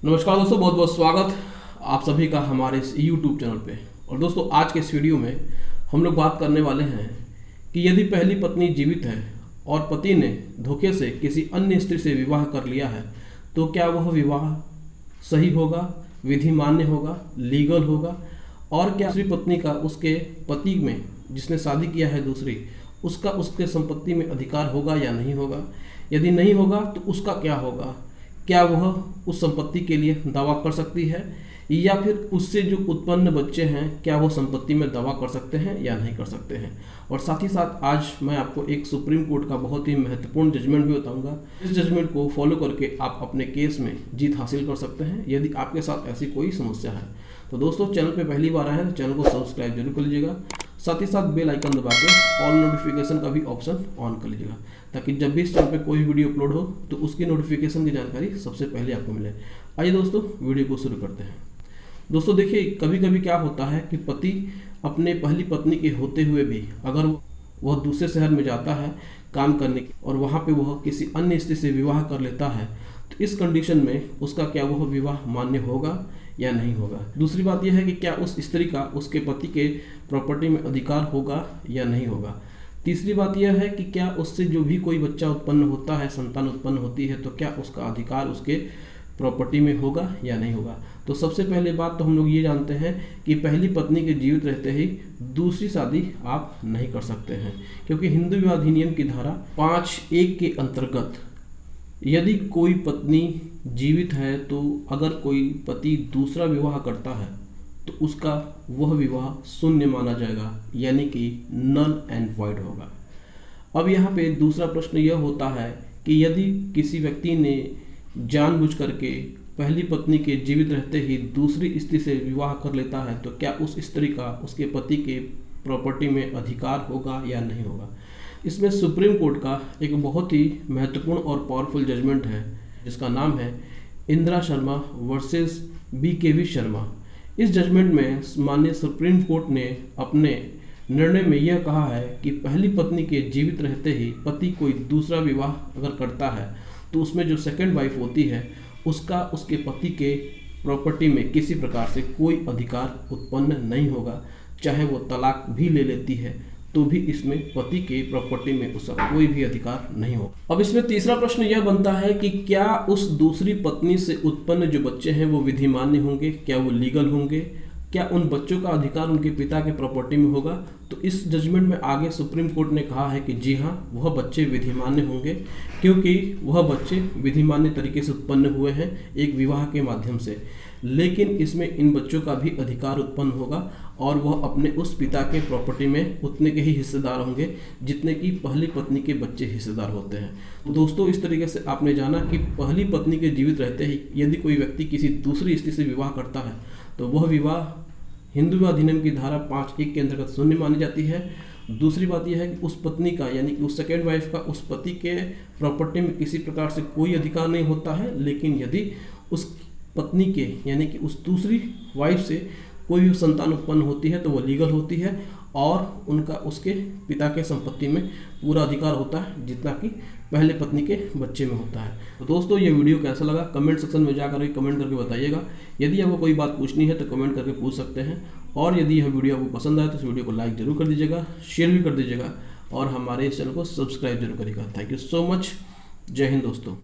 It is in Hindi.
नमस्कार दोस्तों, बहुत बहुत स्वागत आप सभी का हमारे इस YouTube चैनल पे। और दोस्तों, आज के इस वीडियो में हम लोग बात करने वाले हैं कि यदि पहली पत्नी जीवित है और पति ने धोखे से किसी अन्य स्त्री से विवाह कर लिया है तो क्या वह विवाह सही होगा, विधि मान्य होगा, लीगल होगा, और क्या दूसरी पत्नी का उसके पति में जिसने शादी किया है दूसरी उसका उसके संपत्ति में अधिकार होगा या नहीं होगा। यदि नहीं होगा तो उसका क्या होगा, क्या वह उस संपत्ति के लिए दावा कर सकती है, या फिर उससे जो उत्पन्न बच्चे हैं क्या वो संपत्ति में दावा कर सकते हैं या नहीं कर सकते हैं। और साथ ही साथ आज मैं आपको एक सुप्रीम कोर्ट का बहुत ही महत्वपूर्ण जजमेंट भी बताऊंगा। इस जजमेंट को फॉलो करके आप अपने केस में जीत हासिल कर सकते हैं यदि आपके साथ ऐसी कोई समस्या है। तो दोस्तों, चैनल पे पहली बार आए हैं तो चैनल को सब्सक्राइब जरूर कर लीजिएगा। साथ ही साथ बेल आइकन दबा के ऑल नोटिफिकेशन का भी ऑप्शन ऑन कर लीजिएगा, ताकि जब भी इस चैनल पे कोई वीडियो अपलोड हो तो उसकी नोटिफिकेशन की जानकारी सबसे पहले आपको मिले। आइए दोस्तों, वीडियो को शुरू करते हैं। दोस्तों देखिए, कभी कभी क्या होता है कि पति अपने पहली पत्नी के होते हुए भी अगर वह दूसरे शहर में जाता है काम करने के और वहाँ पे वह किसी अन्य स्त्री से विवाह कर लेता है तो इस कंडीशन में उसका क्या वह विवाह मान्य होगा या नहीं होगा। दूसरी बात यह है कि क्या उस स्त्री का उसके पति के प्रॉपर्टी में अधिकार होगा या नहीं होगा। तीसरी बात यह है कि क्या उससे जो भी कोई बच्चा उत्पन्न होता है, संतान उत्पन्न होती है, तो क्या उसका अधिकार उसके प्रॉपर्टी में होगा या नहीं होगा। तो सबसे पहले बात तो हम लोग ये जानते हैं कि पहली पत्नी के जीवित रहते ही दूसरी शादी आप नहीं कर सकते हैं, क्योंकि हिंदू विवाह अधिनियम की धारा 5(1) के अंतर्गत यदि कोई पत्नी जीवित है तो अगर कोई पति दूसरा विवाह करता है तो उसका वह विवाह शून्य माना जाएगा, यानी कि नल एंड वॉइड होगा। अब यहाँ पे दूसरा प्रश्न यह होता है कि यदि किसी व्यक्ति ने जानबूझ करके पहली पत्नी के जीवित रहते ही दूसरी स्त्री से विवाह कर लेता है तो क्या उस स्त्री का उसके पति के प्रॉपर्टी में अधिकार होगा या नहीं होगा। इसमें सुप्रीम कोर्ट का एक बहुत ही महत्वपूर्ण और पावरफुल जजमेंट है जिसका नाम है इंदिरा शर्मा वर्सेस BKV शर्मा। इस जजमेंट में माननीय सुप्रीम कोर्ट ने अपने निर्णय में यह कहा है कि पहली पत्नी के जीवित रहते ही पति कोई दूसरा विवाह अगर करता है तो उसमें जो सेकंड वाइफ होती है उसका उसके पति के प्रॉपर्टी में किसी प्रकार से कोई अधिकार उत्पन्न नहीं होगा। चाहे वो तलाक भी ले लेती है तो भी इसमें पति के प्रॉपर्टी में उसका कोई भी अधिकार नहीं हो। अब इसमें तीसरा प्रश्न यह बनता है कि क्या उस दूसरी पत्नी से उत्पन्न जो बच्चे हैं वो विधि मान्य होंगे, क्या वो लीगल होंगे, क्या उन बच्चों का अधिकार उनके पिता के प्रॉपर्टी में होगा। तो इस जजमेंट में आगे सुप्रीम कोर्ट ने कहा है कि जी हाँ, वह बच्चे विधिमान्य होंगे, क्योंकि वह बच्चे विधिमान्य तरीके से उत्पन्न हुए हैं एक विवाह के माध्यम से। लेकिन इसमें इन बच्चों का भी अधिकार उत्पन्न होगा और वह अपने उस पिता के प्रॉपर्टी में उतने के ही हिस्सेदार होंगे जितने की पहली पत्नी के बच्चे हिस्सेदार होते हैं। तो दोस्तों, इस तरीके से आपने जाना कि पहली पत्नी के जीवित रहते ही यदि कोई व्यक्ति किसी दूसरी स्त्री से विवाह करता है तो वह विवाह हिंदू विवाह अधिनियम की धारा 5(1) के अंतर्गत शून्य मानी जाती है। दूसरी बात यह है कि उस पत्नी का यानी कि उस सेकेंड वाइफ का उस पति के प्रॉपर्टी में किसी प्रकार से कोई अधिकार नहीं होता है। लेकिन यदि उस पत्नी के यानी कि उस दूसरी वाइफ से कोई भी संतान उत्पन्न होती है तो वो लीगल होती है और उनका उसके पिता के संपत्ति में पूरा अधिकार होता है जितना कि पहले पत्नी के बच्चे में होता है। तो दोस्तों, ये वीडियो कैसा लगा कमेंट सेक्शन में जाकर कमेंट करके बताइएगा। यदि आपको कोई बात पूछनी है तो कमेंट करके पूछ सकते हैं। और यदि यह वीडियो आपको पसंद आए तो इस वीडियो को लाइक जरूर कर दीजिएगा, शेयर भी कर दीजिएगा और हमारे इस चैनल को सब्सक्राइब जरूर करिएगा। Thank you so much. जय हिंद दोस्तों।